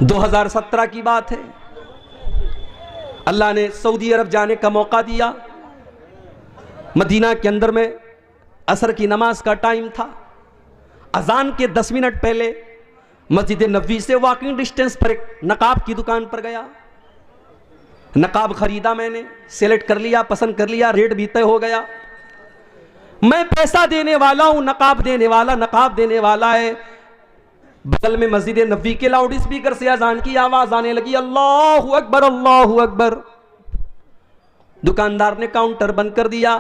2017 की बात है। अल्लाह ने सऊदी अरब जाने का मौका दिया। मदीना के अंदर में असर की नमाज का टाइम था। अजान के 10 मिनट पहले मस्जिद नबवी से वॉकिंग डिस्टेंस पर एक नकाब की दुकान पर गया। नकाब खरीदा, मैंने सेलेक्ट कर लिया, पसंद कर लिया, रेट भी तय हो गया। मैं पैसा देने वाला हूं, नकाब देने वाला है। बगल में मस्जिद नबवी के लाउड स्पीकर से अजान की आवाज आने लगी, अल्लाहु अकबर अल्लाहु अकबर। दुकानदार ने काउंटर बंद कर दिया,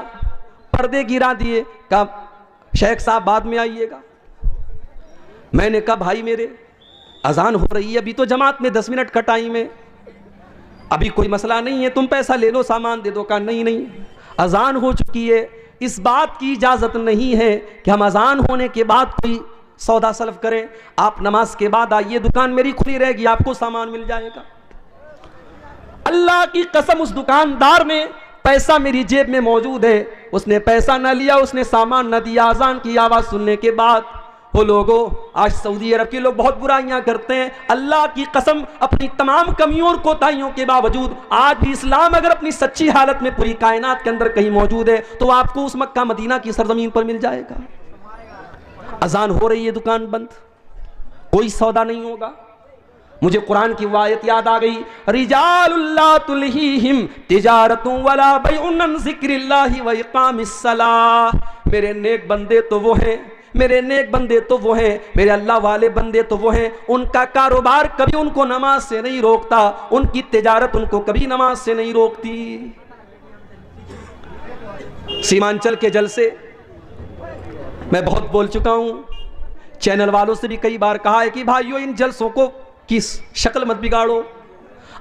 पर्दे गिरा दिए, कहा शेख साहब बाद में आइएगा। मैंने कहा भाई मेरे अजान हो रही है, अभी तो जमात में 10 मिनट का टाइम है, अभी कोई मसला नहीं है, तुम पैसा ले लो, सामान दे दो। कहा नहीं, अजान हो चुकी है, इस बात की इजाजत नहीं है कि हम अजान होने के बाद कोई सौदा सल्फ करें। आप नमाज के बाद आइए, दुकान मेरी खुली रहेगी, आपको सामान मिल जाएगा। अल्लाह की कसम, उस दुकानदार ने पैसा मेरी जेब में मौजूद है, उसने पैसा न लिया, उसने सामान न दिया। अजान की आवाज सुनने के बाद वो लोगों, आज सऊदी अरब के लोग बहुत बुराइयां करते हैं। अल्लाह की कसम, अपनी तमाम कमियों और कोताहियों के बावजूद आज भी इस्लाम अगर अपनी सच्ची हालत में पूरी कायनात के अंदर कहीं मौजूद है तो आपको उस मक्का मदीना की सरजमीन पर मिल जाएगा। अजान हो रही है, दुकान बंद, कोई सौदा नहीं होगा। मुझे कुरान की आयत याद आ गई, रिजालुल्ला तुलहीहिम तिजारतुन वला बैउन अन ज़िक्रिल्लाहि व इक़ामिस्सलाह। मेरे नेक बंदे तो वो हैं, मेरे नेक बंदे तो वो हैं, मेरे अल्लाह वाले बंदे तो वो हैं, उनका कारोबार कभी उनको नमाज से नहीं रोकता, उनकी तिजारत उनको कभी नमाज से नहीं रोकती। सीमांचल के जलसे मैं बहुत बोल चुका हूं, चैनल वालों से भी कई बार कहा है कि भाइयों इन जलसों को की शक्ल मत बिगाड़ो।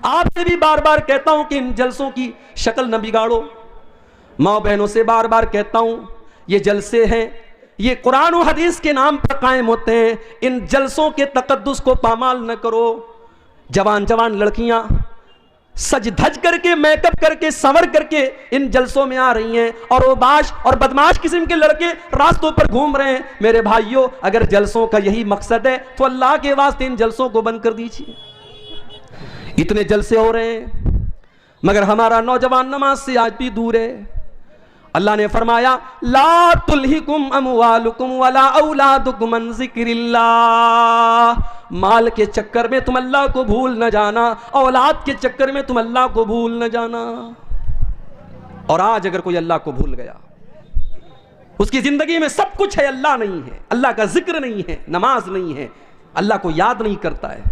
आपसे भी बार बार कहता हूं कि इन जलसों की शक्ल न बिगाड़ो। माँ बहनों से बार बार कहता हूं, ये जलसे हैं, ये कुरान और हदीस के नाम पर कायम होते हैं, इन जलसों के तकद्दुस को पामाल न करो। जवान जवान लड़कियां सज धज करके, मेकअप करके, संवर करके इन जलसों में आ रही हैं और ओबाश और बदमाश किस्म के लड़के रास्तों पर घूम रहे हैं। मेरे भाइयों, अगर जलसों का यही मकसद है तो अल्लाह के वास्ते इन जलसों को बंद कर दीजिए। इतने जलसे हो रहे हैं मगर हमारा नौजवान नमाज से आज भी दूर है। अल्लाह ने फरमाया, ला तुल्हिकुम अमवालुकुम वला औलादुकुम अन ज़िक्रिल्लाह। माल के चक्कर में तुम अल्लाह को भूल न जाना, औलाद के चक्कर में तुम अल्लाह को भूल न जाना। और आज अगर कोई अल्लाह को भूल गया, उसकी जिंदगी में सब कुछ है, अल्लाह नहीं है, अल्लाह का जिक्र नहीं है, नमाज नहीं है, अल्लाह को याद नहीं करता है,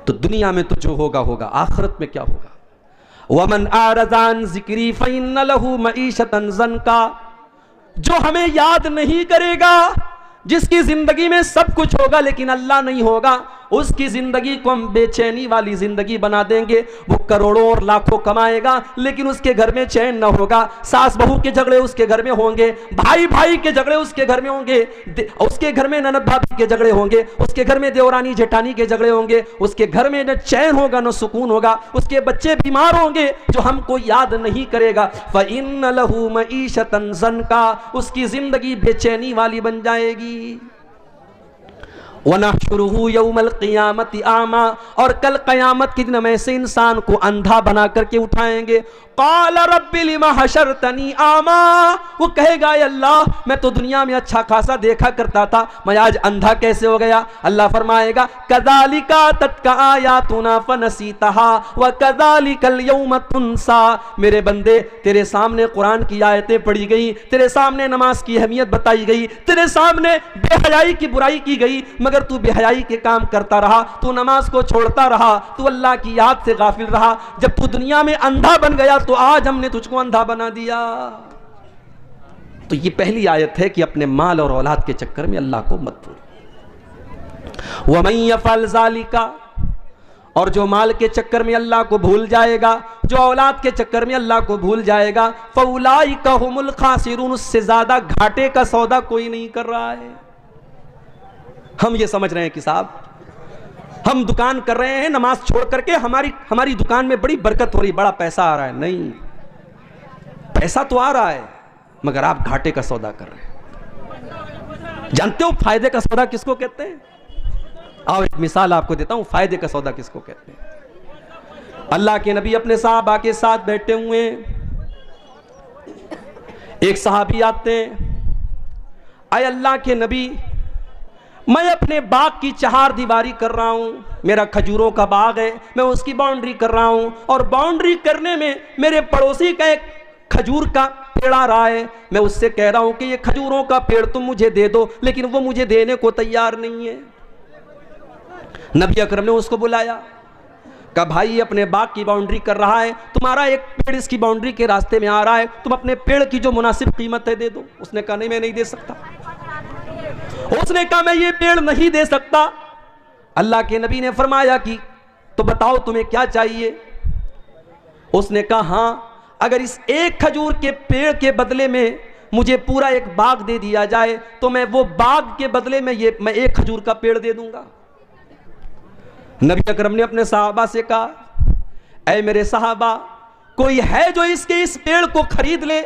तो दुनिया में तो जो होगा होगा, आखिरत में क्या होगा। वमन आरज़ान ज़िक्री फ़इन्न लहू मईशतन ज़न्का। जो हमें याद नहीं करेगा, जिसकी जिंदगी में सब कुछ होगा लेकिन अल्लाह नहीं होगा, उसकी जिंदगी को हम बेचैनी वाली जिंदगी बना देंगे। वो करोड़ों और लाखों कमाएगा लेकिन उसके घर में चैन न होगा। सास बहू के झगड़े उसके घर में होंगे, भाई भाई के झगड़े उसके घर में होंगे, उसके घर में ननद भाभी के झगड़े होंगे, उसके घर में देवरानी जेठानी के झगड़े होंगे, उसके घर में न चैन होगा न सुकून होगा, उसके बच्चे बीमार होंगे जो हमको याद नहीं करेगा। फ़इन्न लहू मईशतन ज़न्का, उसकी जिंदगी बेचैनी वाली बन जाएगी। वनहशुरुहु यौमल क़ियामति आमा, और कल क़यामत के दिन हम ऐसे इंसान को अंधा बना करके उठाएंगे। क़ाल रब्बि लिमा हशरतनी आमा, वो कहेगा अल्लाह मैं तो दुनिया में अच्छा खासा देखा करता था, मैं आज अंधा कैसे हो गया। अल्लाह फरमाएगा कज़ालिका तत्का आयातुना फनसीतहा व कज़ालिकल यौम तुनसा। मेरे बंदे, तेरे सामने कुरान की आयतें पढ़ी गई, तेरे सामने नमाज की अहमियत बताई गई, तेरे सामने बेहयाई की बुराई की गई, मगर तू बेहयाई के काम करता रहा, तू नमाज को छोड़ता रहा, तू अल्लाह की याद से गाफिल रहा। जब तू दुनिया में अंधा बन गया तो आज हमने तुझको अंधा बना दिया। तो ये पहली आयत है कि अपने माल और औलाद के चक्कर में अल्लाह को मत भूल। वमन यफ़अल ज़ालिका, और जो माल के चक्कर में अल्लाह को भूल जाएगा, जो औलाद के चक्कर में अल्लाह को भूल जाएगा, फ़उलाइका हुमुल खासिरून, उससे ज्यादा घाटे का सौदा कोई नहीं कर रहा है। हम ये समझ रहे हैं कि साहब हम दुकान कर रहे हैं, नमाज छोड़ करके हमारी दुकान में बड़ी बरकत हो रही, बड़ा पैसा आ रहा है। नहीं, पैसा तो आ रहा है मगर आप घाटे का सौदा कर रहे हैं। जानते हो फायदे का सौदा किसको कहते हैं? आओ एक मिसाल आपको देता हूं, फायदे का सौदा किसको कहते हैं। अल्लाह के नबी अपने साहबा के साथ बैठे हुए, एक सहाबी आते हैं, आए अल्लाह के नबी, मैं अपने बाग की चार दीवारी कर रहा हूं, मेरा खजूरों का बाग है, मैं उसकी बाउंड्री कर रहा हूं, और बाउंड्री करने में मेरे पड़ोसी का एक खजूर का पेड़ आ रहा है, मैं उससे कह रहा हूं कि ये खजूरों का पेड़ तुम मुझे दे दो, लेकिन वो मुझे देने को तैयार नहीं है। नबी अकरम ने उसको बुलाया, कहा भाई ये अपने बाग की बाउंड्री कर रहा है, तुम्हारा एक पेड़ इसकी बाउंड्री के रास्ते में आ रहा है, तुम अपने पेड़ की जो मुनासिब कीमत है दे दो। उसने कहा नहीं, मैं नहीं दे सकता। उसने कहा मैं ये पेड़ नहीं दे सकता। अल्लाह के नबी ने फरमाया कि तो बताओ तुम्हें क्या चाहिए। उसने कहा हाँ, अगर इस एक खजूर के पेड़ के बदले में मुझे पूरा एक बाग दे दिया जाए तो मैं वो बाग के बदले में मैं एक खजूर का पेड़ दे दूंगा। नबी अकरम ने अपने सहाबा से कहा, ऐ मेरे सहाबा, कोई है जो इस पेड़ को खरीद ले,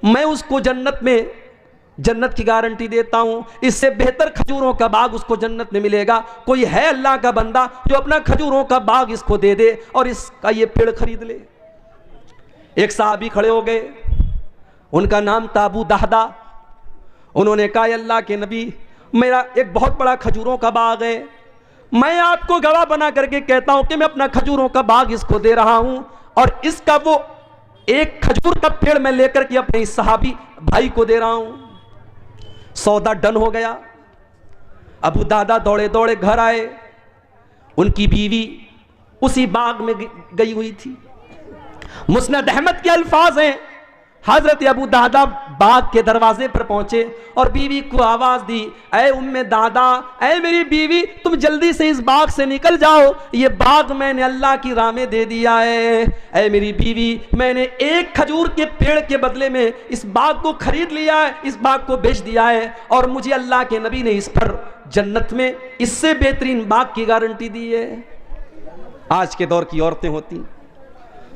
मैं उसको जन्नत की गारंटी देता हूं, इससे बेहतर खजूरों का बाग उसको जन्नत में मिलेगा। कोई है अल्लाह का बंदा जो अपना खजूरों का बाग इसको दे दे और इसका ये पेड़ खरीद ले। एक साहबी खड़े हो गए, उनका नाम था अबू दहदा। उन्होंने कहा अल्लाह के नबी, मेरा एक बहुत बड़ा खजूरों का बाग है, मैं आपको गवाह बना करके कहता हूं कि मैं अपना खजूरों का बाग इसको दे रहा हूं, और इसका वो एक खजूर का पेड़ मैं लेकर के अपने इस सहाबी भाई को दे रहा हूं। सौदा डन हो गया। अबू दादा दौड़े दौड़े घर आए, उनकी बीवी उसी बाग में गई हुई थी। मुस्नद अहमद के अल्फाज हैं, हजरत अबू दादा बाग के दरवाजे पर पहुंचे और बीवी को आवाज दी, ऐ उम्मे दादा, ऐ मेरी बीवी, तुम जल्दी से इस बाग से निकल जाओ, ये बाग मैंने अल्लाह की राह में दे दिया है। ऐ मेरी बीवी, मैंने एक खजूर के पेड़ के बदले में इस बाग को खरीद लिया है, इस बाग को बेच दिया है, और मुझे अल्लाह के नबी ने इस पर जन्नत में इससे बेहतरीन बाग की गारंटी दी है। आज के दौर की औरतें होती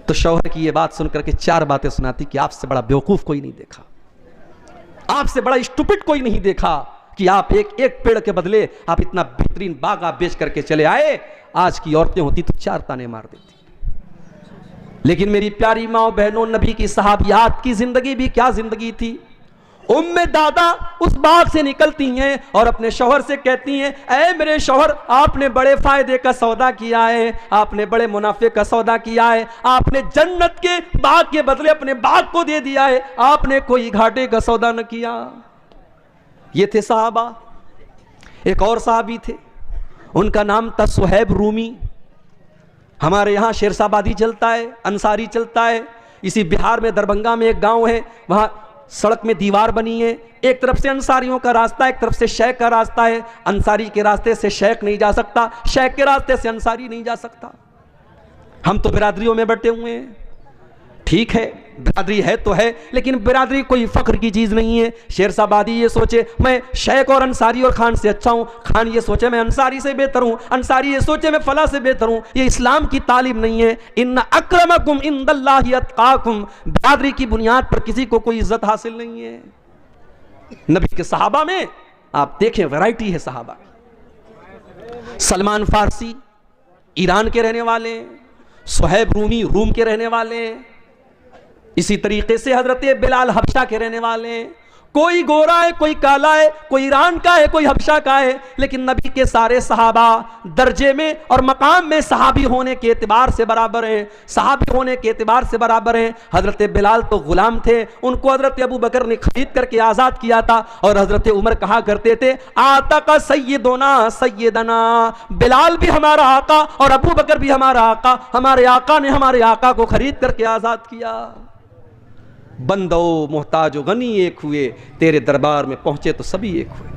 तो शौहर की ये बात सुनकर के चार बातें सुनाती कि आपसे बड़ा बेवकूफ कोई नहीं देखा, आपसे बड़ा स्टूपिड कोई नहीं देखा कि आप एक पेड़ के बदले आप इतना बेहतरीन बाग आप बेच करके चले आए। आज की औरतें होती तो चार ताने मार देती। लेकिन मेरी प्यारी माओ बहनों, नबी की सहाबियात की जिंदगी भी क्या जिंदगी थी। उम्मे दादा उस बाग से निकलती हैं और अपने शौहर से कहती हैं, ऐ मेरे शौहर, आपने बड़े फायदे का सौदा किया है, आपने बड़े मुनाफे का सौदा किया है, आपने जन्नत के बाग के बदले अपने बाग को दे दिया है, आपने कोई घाटे का सौदा न किया। ये थे साहबा। एक और साहबी थे, उनका नाम था सुहैब रूमी। हमारे यहाँ शेरशाबादी चलता है, अंसारी चलता है। इसी बिहार में दरभंगा में एक गांव है, वहां सड़क में दीवार बनी है, एक तरफ से अंसारियों का रास्ता, एक तरफ से शेख का रास्ता है। अंसारी के रास्ते से शेख नहीं जा सकता, शेख के रास्ते से अंसारी नहीं जा सकता। हम तो बिरादरियों में बैठे हुए हैं, ठीक है, बिरादरी है तो है, लेकिन बिरादरी कोई फख्र की चीज नहीं है। शेरशाबादी ये सोचे मैं शेख और अंसारी और खान से अच्छा हूं, खान ये सोचे मैं अंसारी से बेहतर हूं, अंसारी ये सोचे मैं फला से बेहतर हूं। ये इस्लाम की तालीम नहीं है। इन्ना अक्रमकुम इंदल्लाहि अत्काकुम, बिरादरी की बुनियाद पर किसी को कोई इज्जत हासिल नहीं है। नबी के सहाबा में आप देखें वैरायटी है सहाबा। सलमान फारसी ईरान के रहने वाले, सुहैब रूमी रूम के रहने वाले, इसी तरीके से हजरत बिलाल हबशा के रहने वाले। कोई गोरा है, कोई काला है, कोई ईरान का है, कोई हबशा का है, लेकिन नबी के सारे सहाबा दर्जे में और मकाम में सहाबी होने के एतबार से बराबर हैं, सहाबी होने के एतबार से बराबर हैं। हजरत बिलाल तो गुलाम थे, उनको हजरत अबू बकर ने खरीद करके आज़ाद किया था, और हजरत उमर कहा करते थे, आता का सैयदना सैयदना, बिलाल भी हमारा आका और अबू बकर भी हमारा आका, हमारे आका ने हमारे आका को खरीद करके आज़ाद किया। बंदो मोहताजो गनी एक हुए, तेरे दरबार में पहुंचे तो सभी एक हुए।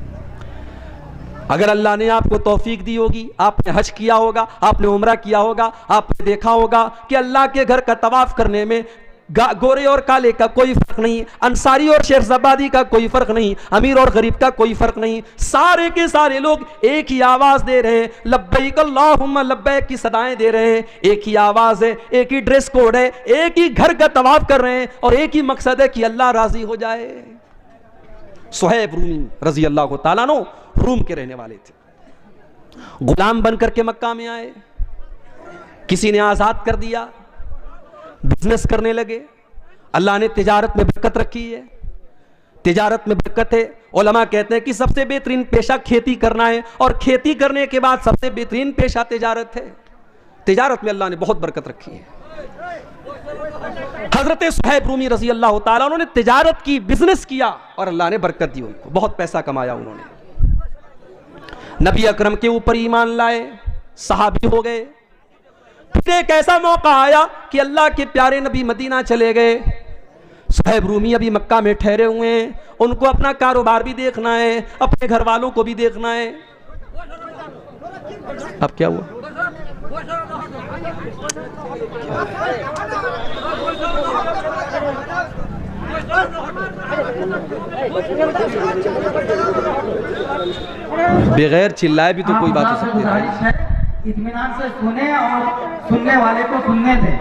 अगर अल्लाह ने आपको तौफीक दी होगी, आपने हज किया होगा, आपने उम्रा किया होगा, आपने देखा होगा कि अल्लाह के घर का तवाफ करने में गोरे और काले का कोई फर्क नहीं, अंसारी और शेरशाबादी का कोई फर्क नहीं, अमीर और गरीब का कोई फर्क नहीं, सारे के सारे लोग एक ही आवाज दे रहे हैं, लब्बैक अल्लाहुम्मा लब्बैक की सदाएं दे रहे हैं। एक ही आवाज है, एक ही ड्रेस कोड है, एक ही घर का तवाफ कर रहे हैं, और एक ही मकसद है कि अल्लाह राजी हो जाए। सुहैब रूमी रजी अल्लाह ताला अन्हु रूम के रहने वाले थे। गुलाम बनकर के मक्का में आए, किसी ने आजाद कर दिया, बिजनेस करने लगे। अल्लाह ने तिजारत में बरकत रखी है, तिजारत में बरकत है। उलमा कहते हैं कि सबसे बेहतरीन पेशा खेती करना है और खेती करने के बाद सबसे बेहतरीन पेशा तिजारत है। तिजारत में अल्लाह ने बहुत बरकत रखी है। हजरत सुहैब रूमी रजी अल्लाह ताला उन्होंने तिजारत की, बिजनेस किया और अल्लाह ने बरकत दी उनको, बहुत पैसा कमाया उन्होंने। नबी अकरम के ऊपर ईमान लाए, सहाबी हो गए। फिर एक ऐसा मौका आया कि अल्लाह के प्यारे नबी मदीना चले गए। सुहैब रूमी अभी मक्का में ठहरे हुए हैं, उनको अपना कारोबार भी देखना है, अपने घर वालों को भी देखना है। अब क्या हुआ? बगैर चिल्लाए भी तो कोई बात हो सकती है। इत्मीनान से सुने और सुनने वाले को सुनने दें,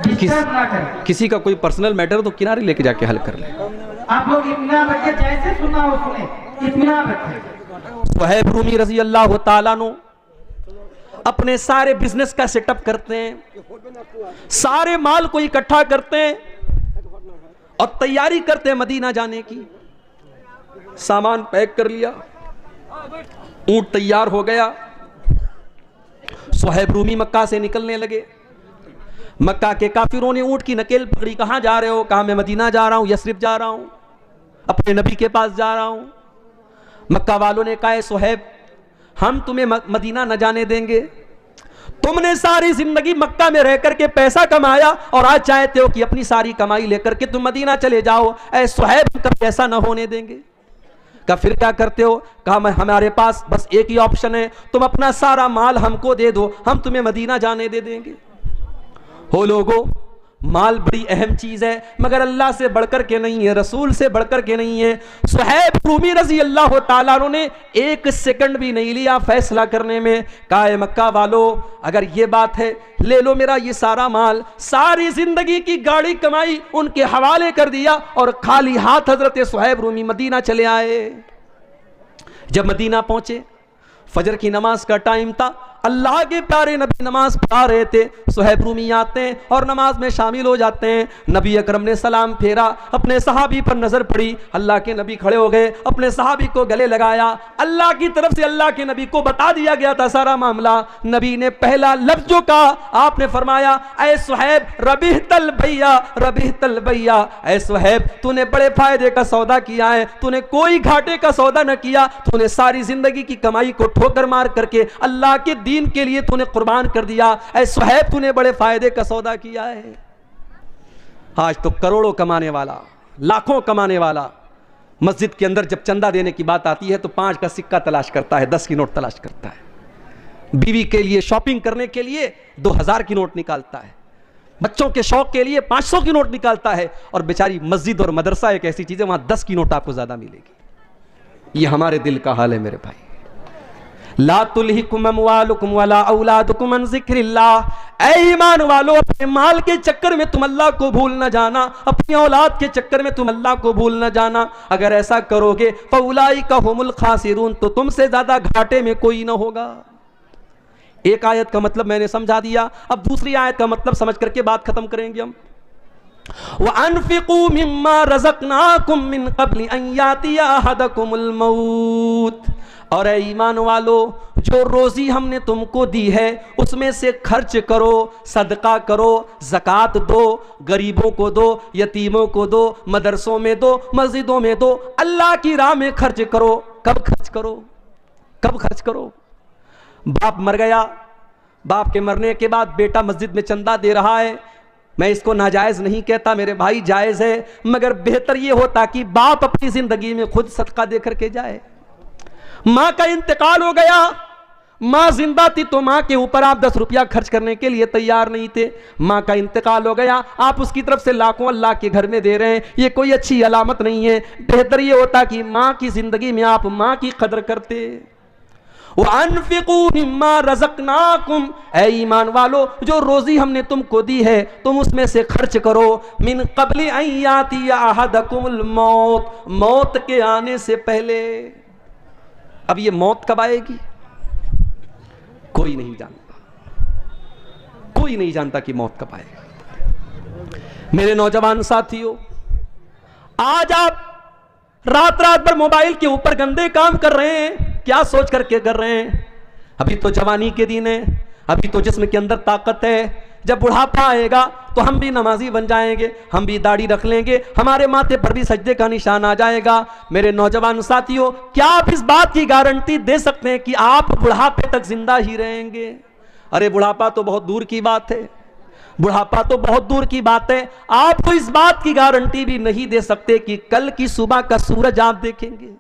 डिस्टर्ब ना करें। किसी का कोई पर्सनल मैटर तो किनारे लेके जाके हल कर ले। आप लोग इत्मीनान रखिए, जैसे सुना हो सुने, इत्मीनान रखिए। सुहैब रूमी रजी अल्लाह ताला अन्हु अपने सारे बिजनेस का सेटअप करते हैं, सारे माल को इकट्ठा करते हैं और तैयारी करते हैं मदीना जाने की। सामान पैक कर लिया, ऊंट तैयार हो गया। सुहैब रूमी मक्का से निकलने लगे। मक्का के काफिरों ने ऊंट की नकेल पकड़ी, कहां जा रहे हो? कहा मैं मदीना जा रहा हूं, यस्रिब जा रहा हूं, अपने नबी के पास जा रहा हूं। मक्का वालों ने कहा सुहैब, हम तुम्हें मदीना न जाने देंगे। तुमने सारी जिंदगी मक्का में रह करके पैसा कमाया और आज चाहते हो कि अपनी सारी कमाई लेकर के तुम मदीना चले जाओ। ऐ सुहैब, कभी ऐसा न होने देंगे। कहा फिर क्या करते हो? कहा हमारे पास बस एक ही ऑप्शन है, तुम अपना सारा माल हमको दे दो, हम तुम्हें मदीना जाने दे देंगे। हो लोगों, माल बड़ी अहम चीज है, मगर अल्लाह से बढ़कर के नहीं है, रसूल से बढ़कर के नहीं है। सुहैब रूमी रजी अल्लाह ताला अन्हु ने एक सेकंड भी नहीं लिया फैसला करने में। कहा मक्का वालों, अगर ये बात है, ले लो मेरा ये सारा माल। सारी जिंदगी की गाड़ी कमाई उनके हवाले कर दिया और खाली हाथ हजरत सुहैब रूमी मदीना चले आए। जब मदीना पहुंचे, फजर की नमाज का टाइम था, अल्लाह के प्यारे नबी नमाज पढ़ा रहे थे। सुहैब रूमी आते हैं और नमाज में शामिल हो जाते हैं। नबी अकरम ने सलाम फेरा, अपने सहाबी पर नजर पड़ी, अल्लाह के नबी खड़े हो गए, अपने सहाबी को गले लगाया। अल्लाह की तरफ से अल्लाह के नबी को बता दिया गया था सारा मामला। नबी ने पहला लफ्ज जो कहा, आपने फरमाया, ऐ सुहैब रबीहतल भैया, रबीहतल भैया, ऐ सुहैब तूने बड़े फायदे का सौदा किया है, तूने कोई घाटे का सौदा न किया, तूने सारी जिंदगी की कमाई को ठोकर मार करके अल्लाह के दीन के लिए तूने कुर्बान कर दिया। ऐ सुहैब तूने बड़े फायदे का सौदा किया है। आज तो करोड़ों कमाने वाला, लाखों कमाने वाला, मस्जिद के अंदर जब चंदा देने की बात आती है तो 5 का सिक्का तलाश करता है, 10 की नोट तलाश करता है। बीवी के लिए शॉपिंग करने के लिए 2000 की नोट निकालता है, बच्चों के शौक के लिए 500 की नोट निकालता है। और बेचारी मस्जिद और मदरसा एक ऐसी चीज है, वहां 10 की नोट आपको ज्यादा मिलेगी। ये हमारे दिल का हाल है मेरे भाई। ला तुल्हिकुम अमवालुकुम वला औलादुकुम अन ज़िक्रिल्लाह। ऐ ईमान वालो, अपने माल के चक्कर में तुम अल्लाह को भूल न जाना, अपनी औलाद के चक्कर में तुम अल्लाह को भूल न जाना। अगर ऐसा करोगे फउलाइका हुमुल खासिरून, तो तुमसे ज्यादा घाटे में कोई न होगा। एक आयत का मतलब मैंने समझा दिया, अब दूसरी आयत का मतलब समझ करके बात खत्म करेंगे हम। वअन्फिकू मिम्मा रज़क़नाकुम मिन क़ब्लि अन यातिया अहदकुमुल मौत। और ऐ ईमान वालो, जो रोजी हमने तुमको दी है उसमें से खर्च करो, सदका करो, ज़कात दो, गरीबों को दो, यतीमों को दो, मदरसों में दो, मस्जिदों में दो, अल्लाह की राह में खर्च करो। कब खर्च करो? कब खर्च करो? बाप मर गया, बाप के मरने के बाद बेटा मस्जिद में चंदा दे रहा है, मैं इसको नाजायज नहीं कहता मेरे भाई, जायज है, मगर बेहतर यह होता कि बाप अपनी जिंदगी में खुद सदका दे करके जाए। मां का इंतकाल हो गया, मां जिंदा थी तो मां के ऊपर आप 10 रुपया खर्च करने के लिए तैयार नहीं थे। मां का इंतकाल हो गया, आप उसकी तरफ से लाखों अल्लाह के घर में दे रहे हैं, ये कोई अच्छी अलामत नहीं है। बेहतर ये होता कि मां की जिंदगी में आप मां की कदर करते। वअन्फिकू मिम्मा रज़क़नाकुम, ऐ ईमान वालो, जो रोजी हमने तुमको दी है तुम उसमें से खर्च करो। मिन क़ब्लि अन यातिया अहदकुमुल मौत, मौत के आने से पहले। अब ये मौत कब आएगी कोई नहीं जानता, कोई नहीं जानता कि मौत कब आएगी। मेरे नौजवान साथियों, आज आप रात रात भर मोबाइल के ऊपर गंदे काम कर रहे हैं, क्या सोच करके कर रहे हैं? अभी तो जवानी के दिन है, अभी तो जिस्म के अंदर ताकत है, जब बुढ़ापा आएगा तो हम भी नमाजी बन जाएंगे, हम भी दाढ़ी रख लेंगे, हमारे माथे पर भी सजदे का निशान आ जाएगा। मेरे नौजवान साथियों, क्या आप इस बात की गारंटी दे सकते हैं कि आप बुढ़ापे तक जिंदा ही रहेंगे? अरे बुढ़ापा तो बहुत दूर की बात है, बुढ़ापा तो बहुत दूर की बात है। आप तो इस बात की गारंटी भी नहीं दे सकते कि कल की सुबह का सूरज आप देखेंगे।